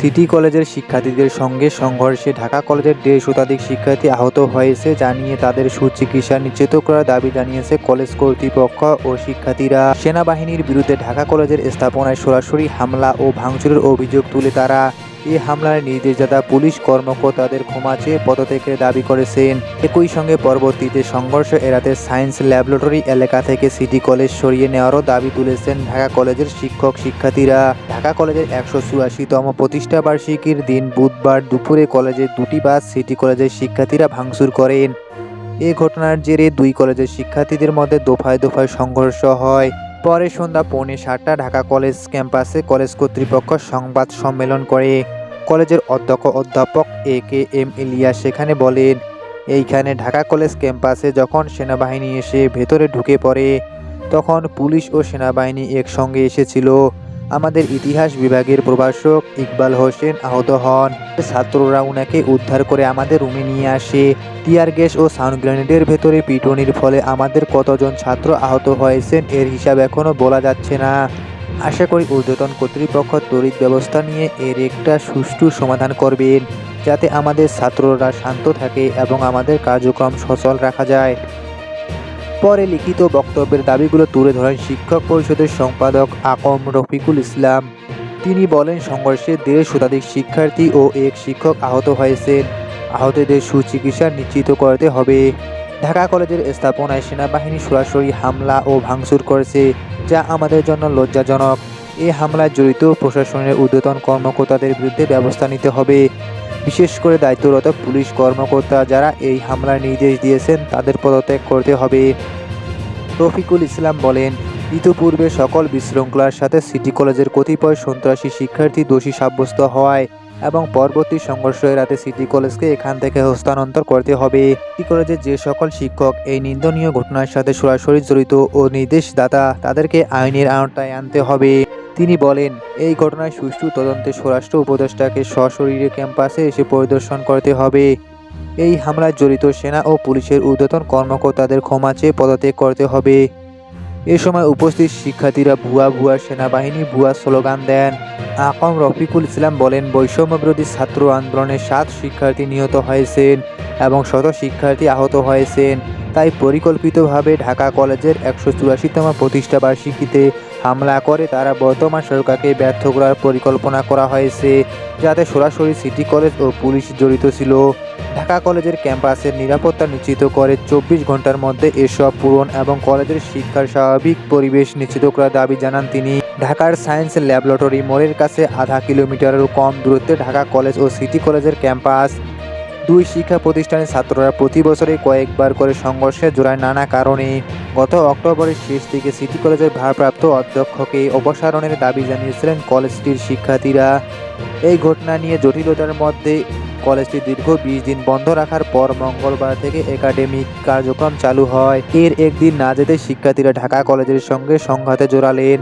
City কলেজের শিক্ষার্থীদের সঙ্গে সংঘর্ষে ঢাকা কলেজের ১৫০ শতাধিক শিক্ষার্থী আহত হয়েছে জানিয়ে তাদের সুচিকিৎসা নিশ্চিত করার দাবি জানিয়েছে কলেজ কর্তৃপক্ষ ও শিক্ষার্থীরা। সেনাবাহিনীর বিরুদ্ধে ঢাকা কলেজের স্থাপনায় সরাসরি হামলা ও ভাঙচুরের অভিযোগ তুলে তারা এই হামলার নির্দেশদাতা পুলিশ কর্মকর্তাদের ক্ষমা চেয়ে পদত্যাগের দাবি করেছেন। একই সঙ্গে পরবর্তীতে সংঘর্ষ এড়াতে সায়েন্স ল্যাবরেটরি এলাকা থেকে সিটি কলেজ সরিয়ে নেওয়ারও দাবি তুলেছেন ঢাকা কলেজের শিক্ষক শিক্ষার্থীরা। ঢাকা কলেজের ১৮৪তম প্রতিষ্ঠা বার্ষিকীর দিন বুধবার দুপুরে কলেজের দুটি বাস সিটি কলেজের শিক্ষার্থীরা ভাঙচুর করেন। এ ঘটনার জেরে দুই কলেজের শিক্ষার্থীদের মধ্যে দফায় দফায় সংঘর্ষ হয়। পরে সন্ধ্যা 6:45 ঢাকা কলেজ ক্যাম্পাসে কলেজ কর্তৃপক্ষ সংবাদ সম্মেলন করে। কলেজের অধ্যক্ষ অধ্যাপক এ.কে.এম. ইলিয়াস সেখানে বলেন, এইখানে ঢাকা কলেজ ক্যাম্পাসে যখন সেনাবাহিনী এসে ভেতরে ঢুকে পড়ে তখন পুলিশ ও সেনাবাহিনী একসঙ্গে এসেছিল। আমাদের ইতিহাস বিভাগের প্রভাষক ইকবাল হোসেন আহত হন। ছাত্ররা উনাকে উদ্ধার করে আমাদের রুমে নিয়ে আসে। টিয়ার গ্যাস ও সাউন্ড গ্রেনেডের ভেতরে পিটুনির ফলে আমাদের কতজন ছাত্র আহত হয়েছেন এর হিসাব এখনও বলা যাচ্ছে না। আশা করি ঊর্ধ্বতন কর্তৃপক্ষ তড়িৎ ব্যবস্থা নিয়ে এর একটা সুষ্ঠু সমাধান করবেন, যাতে আমাদের ছাত্ররা শান্ত থাকে এবং আমাদের কার্যক্রম সচল রাখা যায়। পরে লিখিত বক্তব্যের দাবিগুলো তুলে ধরেন শিক্ষক পরিষদের সম্পাদক আকম রফিকুল ইসলাম। তিনি বলেন, সংঘর্ষে ১৫০ শতাধিক শিক্ষার্থী ও এক শিক্ষক আহত হয়েছেন। আহতদের সুচিকিৎসা নিশ্চিত করতে হবে। ঢাকা কলেজের স্থাপনায় সেনাবাহিনী সরাসরি হামলা ও ভাঙচুর করেছে, যা আমাদের জন্য লজ্জাজনক। এই হামলায় জড়িত প্রশাসনের ঊর্ধ্বতন কর্মকর্তাদের বিরুদ্ধে ব্যবস্থা নিতে হবে। বিশেষ করে দায়িত্বরত পুলিশ কর্মকর্তা যারা এই হামলার নির্দেশ দিয়েছেন তাদের পদত্যাগ করতে হবে। রফিকুল ইসলাম বলেন, ইতিপূর্বে সকল বিশৃঙ্খলার সাথে সিটি কলেজের কতিপয় সন্ত্রাসী শিক্ষার্থী দোষী সাব্যস্ত হওয়ায় এবং পরবর্তী সংঘর্ষ এড়াতে সিটি কলেজকে এখান থেকে হস্তান্তর করতে হবে। সিটি কলেজের যে সকল শিক্ষক এই নিন্দনীয় ঘটনার সাথে সরাসরি জড়িত ও নির্দেশদাতা তাদেরকে আইনের আওতায় আনতে হবে। তিনি বলেন, এই ঘটনায় সুষ্ঠু তদন্তে স্বরাষ্ট্র উপদেষ্টাকে সশরীরে ক্যাম্পাসে এসে পরিদর্শন করতে হবে। এই হামলায় জড়িত সেনা ও পুলিশের ঊর্ধ্বতন কর্মকর্তাদের ক্ষমা চেয়ে পদত্যাগ করতে হবে। এ সময় উপস্থিত শিক্ষার্থীরা ভুয়া ভুয়া সেনাবাহিনী ভুয়া স্লোগান দেন। আকম রফিকুল ইসলাম বলেন, বৈষম্যবিরোধী ছাত্র আন্দোলনে ৭ শিক্ষার্থী নিহত হয়েছেন এবং শত শিক্ষার্থী আহত হয়েছেন। তাই পরিকল্পিতভাবে ঢাকা কলেজের ১৮৪তম প্রতিষ্ঠা বার্ষিকীতে হামলা করে তারা বর্তমান সরকারকে ব্যর্থ করার পরিকল্পনা করা হয়েছে, যাতে সরাসরি সিটি কলেজ ও পুলিশ জড়িত ছিল। ঢাকা কলেজের ক্যাম্পাসের নিরাপত্তা নিশ্চিত করে ২৪ ঘন্টার মধ্যে এসব পূরণ এবং কলেজের শিক্ষার স্বাভাবিক পরিবেশ নিশ্চিত করার দাবি জানান তিনি। ঢাকার সায়েন্স ল্যাবরেটরি মোড়ের কাছে আধা কিলোমিটারেরও কম দূরত্বে ঢাকা কলেজ ও সিটি কলেজের ক্যাম্পাস। দুই শিক্ষা প্রতিষ্ঠানের ছাত্ররা প্রতি বছরে কয়েকবার করে সংঘর্ষে জড়ায় নানা কারণে। গত অক্টোবরের শেষ দিকে সিটি কলেজের ভারপ্রাপ্ত অধ্যক্ষকে অপসারণের দাবি জানিয়েছিলেন কলেজটির শিক্ষার্থীরা। এই ঘটনা নিয়ে জটিলতার মধ্যে কলেজটি দীর্ঘ ২০ দিন বন্ধ রাখার পর মঙ্গলবার থেকে একাডেমিক কার্যক্রম চালু হয়। এর একদিন না যেতে শিক্ষার্থীরা ঢাকা কলেজের সঙ্গে সংঘাতে জড়ালেন।